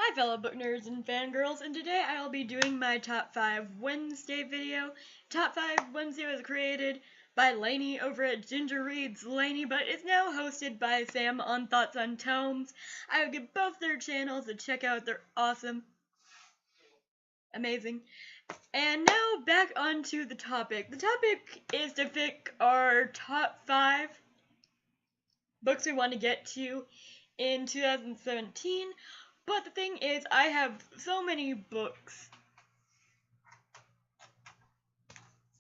Hi fellow book nerds and fangirls, and today I'll be doing my Top 5 Wednesday video. Top 5 Wednesday was created by Lainey over at Ginger Reads Lainey, but is now hosted by Sam on Thoughts on Tomes. I would give both their channels a check out, they're awesome. Amazing. And now back onto the topic. The topic is to pick our top 5 books we want to get to in 2017. But the thing is, I have so many books.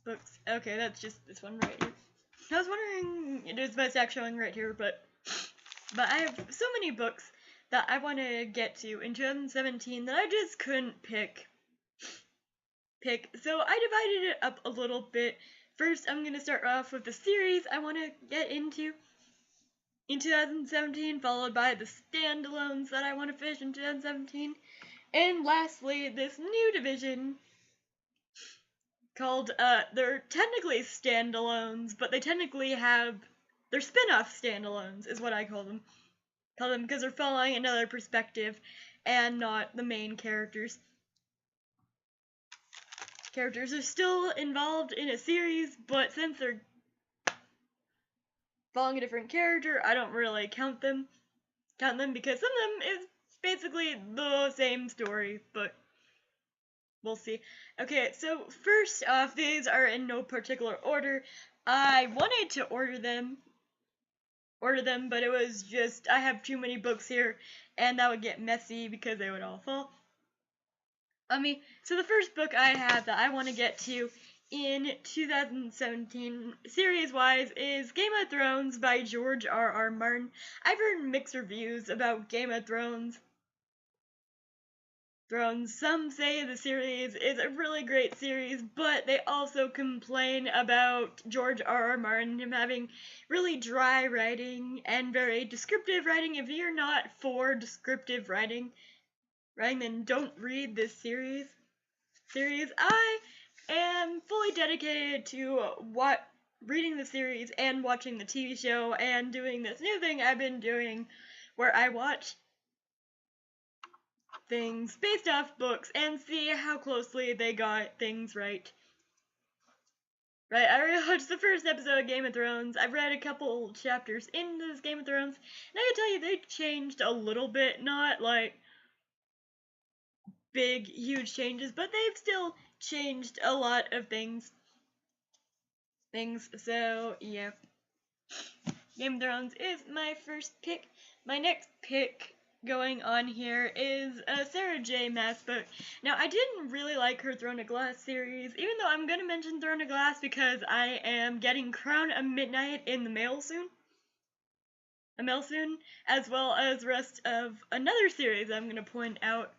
Okay, that's just this one right here. I was wondering, it is my stack showing right here, but I have so many books that I want to get to in 2017 that I just couldn't pick. So I divided it up a little bit. First, I'm going to start off with the series I want to get into in 2017, followed by the standalones that I want to finish in 2017. And lastly, this new division called, they're technically standalones, but they technically they're spin-off standalones, is what I call them. Because they're following another perspective and not the main characters. Characters are still involved in a series, but since they're following a different character, I don't really count them because some of them is basically the same story, but we'll see. Okay, so first off, these are in no particular order. I wanted to order them, but it was just, I have too many books here, and that would get messy because they would all fall. So the first book I have that I want to get to in 2017, series-wise, is Game of Thrones by George R.R. Martin. I've heard mixed reviews about Game of Thrones. Some say the series is a really great series, but they also complain about George R.R. Martin, him having really dry writing and very descriptive writing. If you're not for descriptive writing, then don't read this series. I am fully dedicated to reading the series and watching the TV show and doing this new thing I've been doing where I watch things based off books and see how closely they got things right. I already watched the first episode of Game of Thrones. I've read a couple chapters in this Game of Thrones, and I can tell you they changed a little bit, not like big, huge changes, but they've still changed a lot of things. So, yeah. Game of Thrones is my first pick. My next pick going on here is a Sarah J. Maas book. Now, I didn't really like her Throne of Glass series, even though I'm going to mention Throne of Glass because I am getting Crown of Midnight in the mail soon. As well as the rest of another series I'm going to point out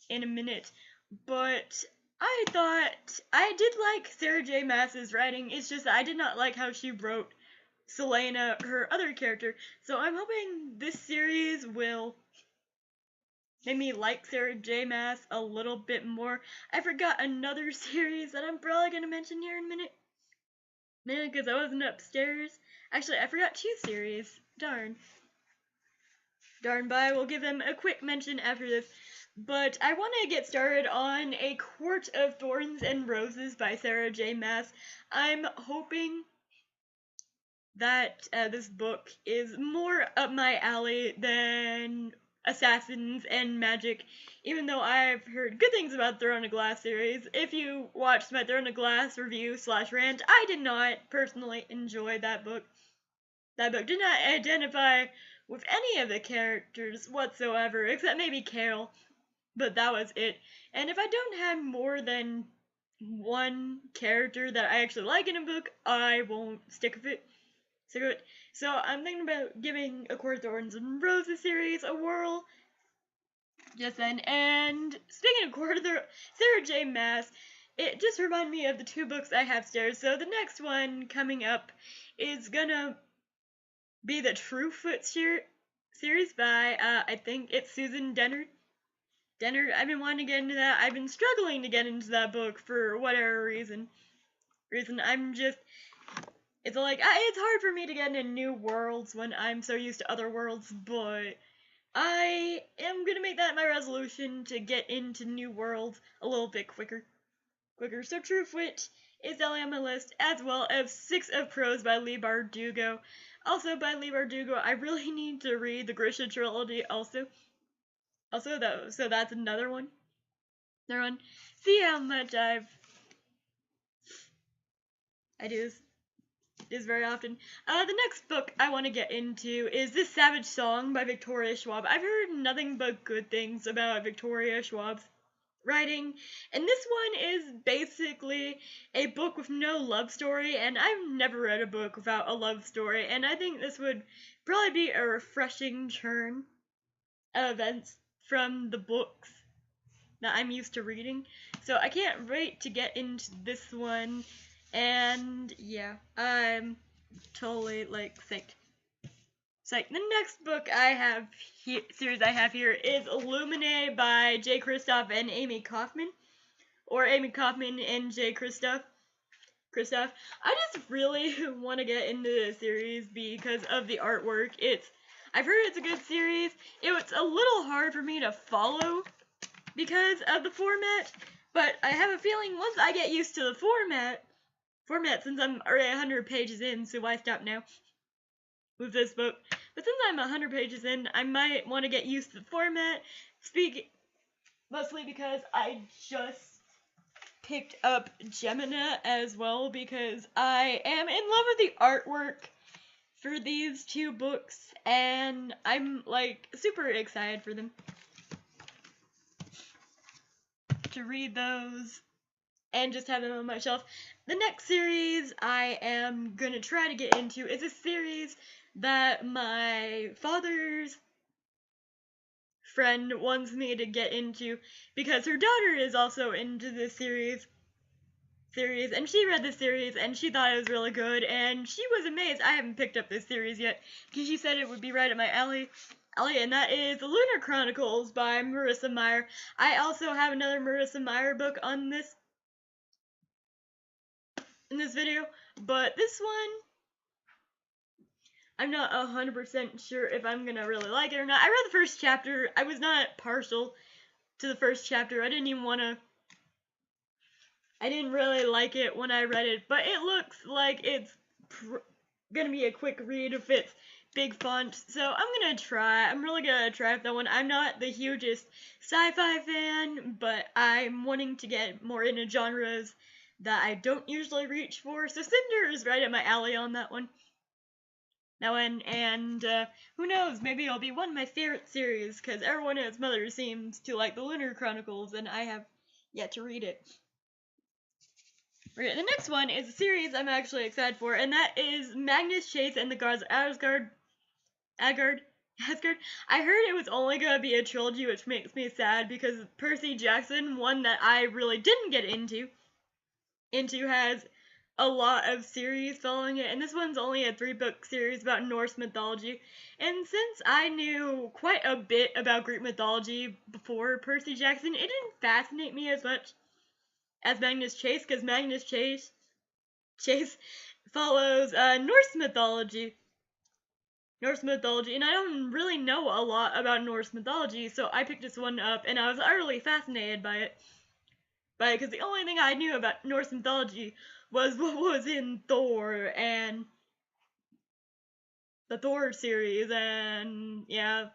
in a minute. But I thought I did like Sarah J. Maas's writing. It's just that I did not like how she wrote Celaena, her other character. So I'm hoping this series will make me like Sarah J. Maas a little bit more. I forgot another series that I'm probably going to mention here in a minute. Because I wasn't upstairs. Actually, I forgot 2 series. Darn, but I will give them a quick mention after this. But I want to get started on A Court of Thorns and Roses by Sarah J. Maas. I'm hoping that this book is more up my alley than Assassins and Magic, even though I've heard good things about Throne of Glass series. If you watched my Throne of Glass review/rant, I did not personally enjoy that book. That book did not identify with any of the characters whatsoever, except maybe Carol. But that was it. And if I don't have more than one character that I actually like in a book, I won't stick with it. So I'm thinking about giving A Court of Thorns and Roses series a whirl just then. And speaking of Sarah J. Maas, it just reminded me of the 2 books I have upstairs. So the next one coming up is gonna be the Truefoot series by, I think it's Susan Dennard. I've been wanting to get into that. I've been struggling to get into that book for whatever reason. It's like, it's hard for me to get into new worlds when I'm so used to other worlds, but I am gonna make that my resolution to get into New World a little bit quicker. So Truth Wit is definitely on my list, as well as Six of Crows by Leigh Bardugo. Also by Leigh Bardugo, I really need to read the Grisha trilogy also. So that's another one. See how much I do this very often. The next book I want to get into is This Savage Song by Victoria Schwab. I've heard nothing but good things about Victoria Schwab's writing, and this one is basically a book with no love story, and I've never read a book without a love story, and I think this would probably be a refreshing turn of events from the books that I'm used to reading. So I can't wait to get into this one, and yeah, I'm totally psyched. The next book series I have here is Illuminae by Jay Kristoff and Amy Kaufman, or Amy Kaufman and Jay Kristoff. I just really want to get into this series because of the artwork. I've heard it's a good series. It was a little hard for me to follow because of the format, but I have a feeling once I get used to the format, since I'm already 100 pages in, so why stop now with this book? But since I'm 100 pages in, I might want to get used to the format, mostly because I just picked up Gemina as well, because I am in love with the artwork for these two books, and I'm super excited for them to read those and just have them on my shelf. The next series I am gonna try to get into is a series that my father's friend wants me to get into because her daughter is also into this series, and she read this series and she thought it was really good, and she was amazed. I haven't picked up this series yet because she said it would be right at my alley, and that is The Lunar Chronicles by Marissa Meyer. I also have another Marissa Meyer book on this in this video, but this one I'm not 100% sure if I'm gonna really like it or not. I read the first chapter. I was not partial to the first chapter. I didn't really like it when I read it, but it looks like it's gonna be a quick read if it's big font, so I'm really gonna try that one. I'm not the hugest sci-fi fan, but I'm wanting to get more into genres that I don't usually reach for, so Cinder is right at my alley on that one. And who knows, maybe it'll be one of my favorite series, because everyone and its mother seems to like The Lunar Chronicles, and I have yet to read it. Okay, the next one is a series I'm actually excited for, and that is Magnus Chase and the Gods of Asgard. I heard it was only gonna be a trilogy, which makes me sad because Percy Jackson, one that I really didn't get into has a lot of series following it, and this one's only a 3-book series about Norse mythology. And since I knew quite a bit about Greek mythology before Percy Jackson, it didn't fascinate me as much as Magnus Chase, because Magnus Chase follows Norse mythology, and I don't really know a lot about Norse mythology, so I picked this one up, and I was utterly fascinated by it, because the only thing I knew about Norse mythology was what was in Thor and the Thor series, and yeah,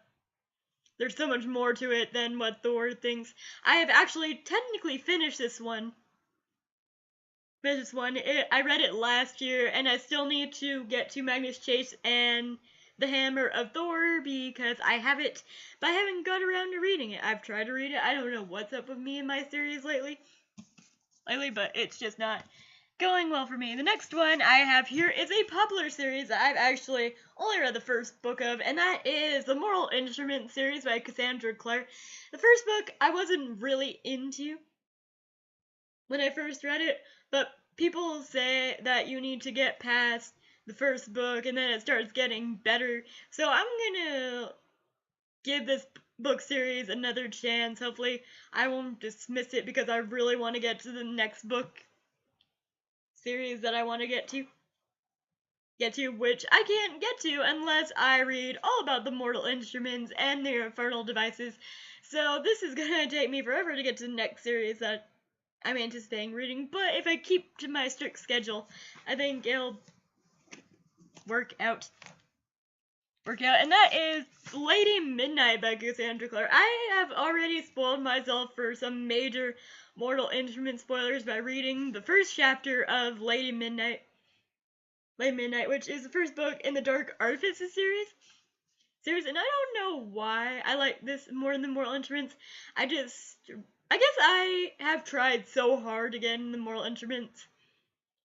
there's so much more to it than what Thor thinks. I have actually technically finished this one. I read it last year, and I still need to get to Magnus Chase and the Hammer of Thor because I haven't got around to reading it. I've tried to read it. I don't know what's up with me and my series lately, but it's just not going well for me. The next one I have here is a popular series that I've actually only read the first book of, and that is the Moral Instrument series by Cassandra Clare. The first book I wasn't really into when I first read it, but people say that you need to get past the first book and then it starts getting better. So I'm gonna give this book series another chance. Hopefully I won't dismiss it because I really want to get to the next book series that I want to get to. get to, which I can't get to unless I read all about the Mortal Instruments and their infernal devices. So this is gonna take me forever to get to the next series that I'm anticipating reading, but if I keep to my strict schedule, I think it'll work out. And that is Lady Midnight by Cassandra Clare. I have already spoiled myself for some major Mortal Instruments spoilers by reading the first chapter of Lady Midnight, which is the first book in the Dark Artifices series, and I don't know why I like this more than Mortal Instruments. I guess I have tried so hard to get in the Mortal Instruments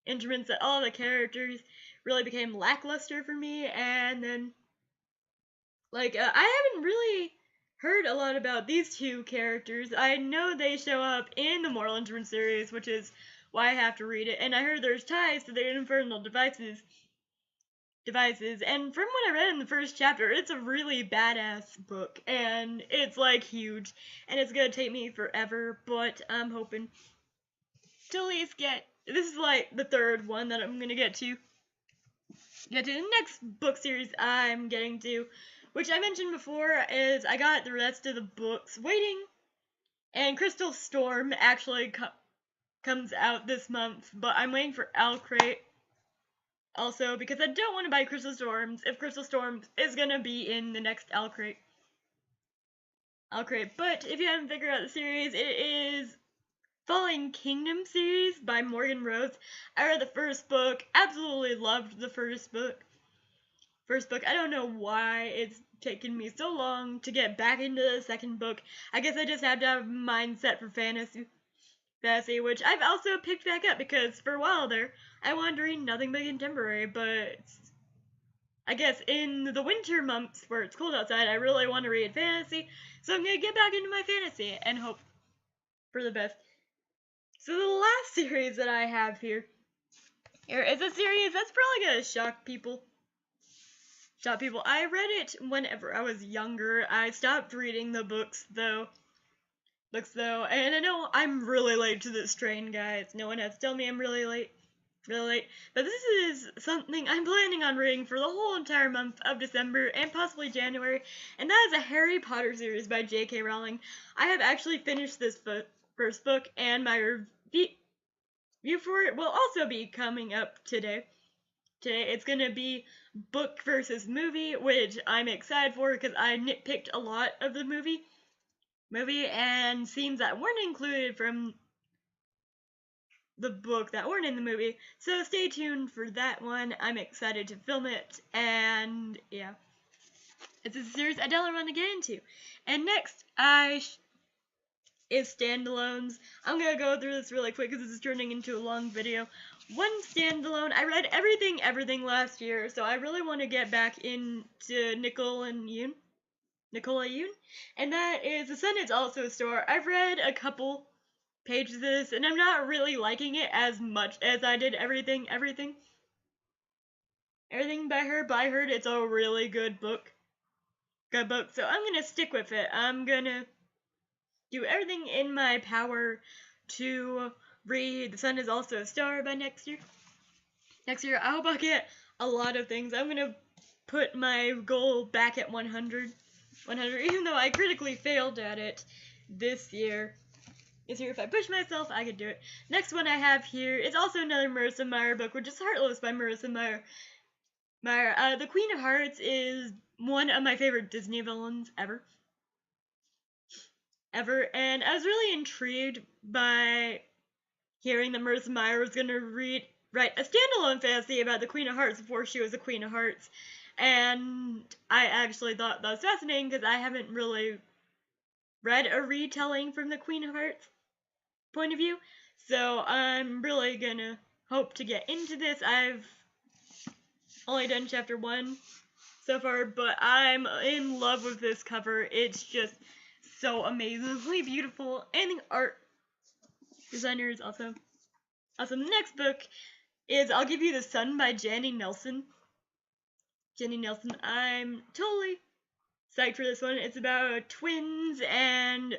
that all the characters really became lackluster for me, and then I haven't really heard a lot about these two characters. I know they show up in the Mortal Instruments series, which is why I have to read it, and I heard there's ties to their infernal devices. And from what I read in the first chapter, it's a really badass book, and it's like huge, and it's gonna take me forever, but I'm hoping to at least get. This is like the third one that I'm gonna get to the next book series I'm getting to, which I mentioned before, is I got the rest of the books waiting, and Crystal Storm actually comes out this month, but I'm waiting for Alcrate also, because I don't want to buy Crystal Storms if Crystal Storms is gonna be in the next Alcrate. But if you haven't figured out the series, it is Falling Kingdom series by Morgan Rose. I read the first book, absolutely loved the first book. I don't know why it's taken me so long to get back into the second book. I guess I just have to have a mindset for fantasy, which I've also picked back up, because for a while there, I wanted to read nothing but contemporary, but I guess in the winter months where it's cold outside, I really want to read fantasy, so I'm going to get back into my fantasy and hope for the best. So the last series that I have here is a series that's probably going to shock people. I read it whenever I was younger. I stopped reading the books though, and I know I'm really late to this train, guys. No one has to tell me I'm really late. But this is something I'm planning on reading for the whole entire month of December and possibly January, and that is a Harry Potter series by J.K. Rowling. I have actually finished this first book, and my review for it will also be coming up today. It's gonna be book versus movie, which I'm excited for because I nitpicked a lot of the movie and scenes that weren't included from the book that weren't in the movie. So stay tuned for that one. I'm excited to film it, and yeah, it's a series I definitely want to get into. And next, is standalones. I'm gonna go through this really quick because this is turning into a long video. One standalone, I read everything last year, so I really want to get back into Nicola Yoon, and that is The Sun Is Also a Star. I've read a couple pages of this, and I'm not really liking it as much as I did everything by her, but I heard it's a really good book. So I'm gonna stick with it. I'm gonna do everything in my power to read The Sun Is Also a Star by next year. I hope I get a lot of things. I'm gonna put my goal back at 100, even though I critically failed at it this year. If I push myself, I could do it. Next one I have here is also another Marissa Meyer book, which is Heartless by Marissa Meyer. The Queen of Hearts is one of my favorite Disney villains ever. And I was really intrigued by hearing that Marissa Meyer was going to write a standalone fantasy about the Queen of Hearts before she was the Queen of Hearts. And I actually thought that was fascinating because I haven't really read a retelling from the Queen of Hearts point of view. So I'm really gonna hope to get into this. I've only done chapter 1 so far, but I'm in love with this cover. It's just so amazingly beautiful, and the art designer is also awesome. The next book is I'll Give You the Sun by Jenny Nelson. I'm totally psyched for this one. It's about twins and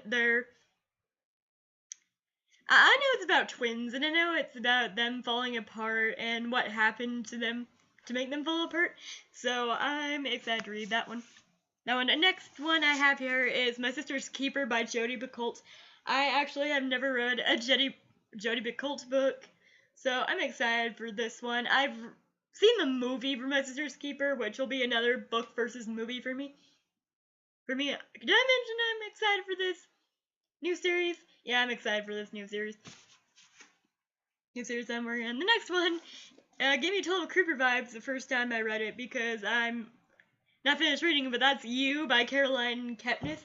I know it's about twins, and I know it's about them falling apart and what happened to them to make them fall apart. So I'm excited to read that one. Now, the next one I have here is My Sister's Keeper by Jodi Picoult. I actually have never read a Jodi Picoult book, so I'm excited for this one. I've seen the movie for My Sister's Keeper, which will be another book versus movie for me. Did I mention I'm excited for this new series? Yeah, I'm excited for this new series. New series I'm working on. The next one gave me total creeper vibes the first time I read it because I'm not finished reading it, but that's You by Caroline Kepnes.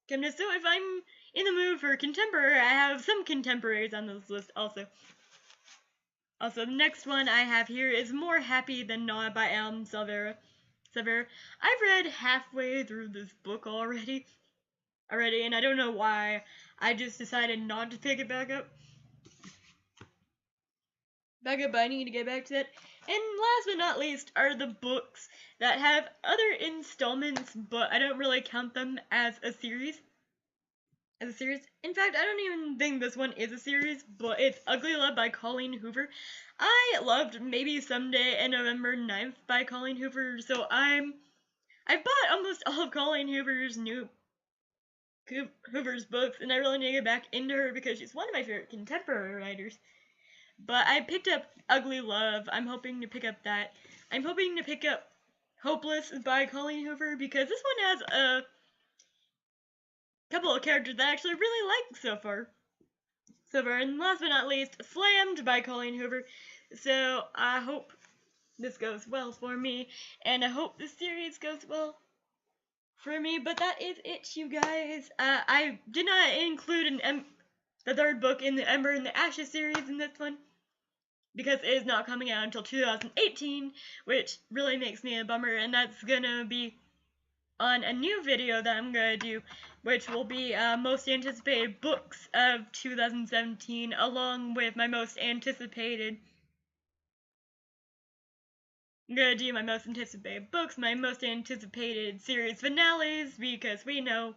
So if I'm in the mood for contemporary, I have some contemporaries on this list also. Also, the next one I have here is More Happy Than Not by Alma Silvera. I've read halfway through this book already, and I don't know why. I just decided not to pick it back up. But I need to get back to that. And last but not least are the books that have other installments, but I don't really count them as a series. In fact, I don't even think this one is a series, but it's Ugly Love by Colleen Hoover. I loved Maybe Someday and November 9th by Colleen Hoover, so I bought almost all of Colleen Hoover's books, and I really need to get back into her because she's one of my favorite contemporary writers. But I picked up Ugly Love. I'm hoping to pick up that. I'm hoping to pick up Hopeless by Colleen Hoover because this one has a couple of characters that I actually really like so far. And last but not least, Slammed by Colleen Hoover. So I hope this goes well for me, and I hope this series goes well for me. But that is it, you guys. I did not include the third book in the Ember and the Ashes series in this one because it is not coming out until 2018, which really makes me a bummer, and that's gonna be on a new video that I'm gonna do, which will be most anticipated books of 2017, along with my most anticipated. I'm gonna do my most anticipated books, my most anticipated series finales, because we know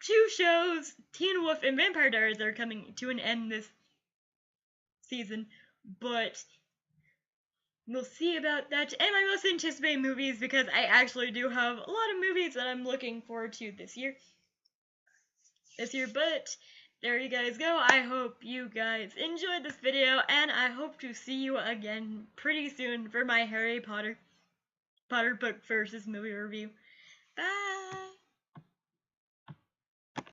2 shows, Teen Wolf and Vampire Diaries, are coming to an end this season, but we'll see about that. And my most anticipated movies, because I actually do have a lot of movies that I'm looking forward to this year. But there you guys go. I hope you guys enjoyed this video, and I hope to see you again pretty soon for my Harry Potter book versus movie review. Bye!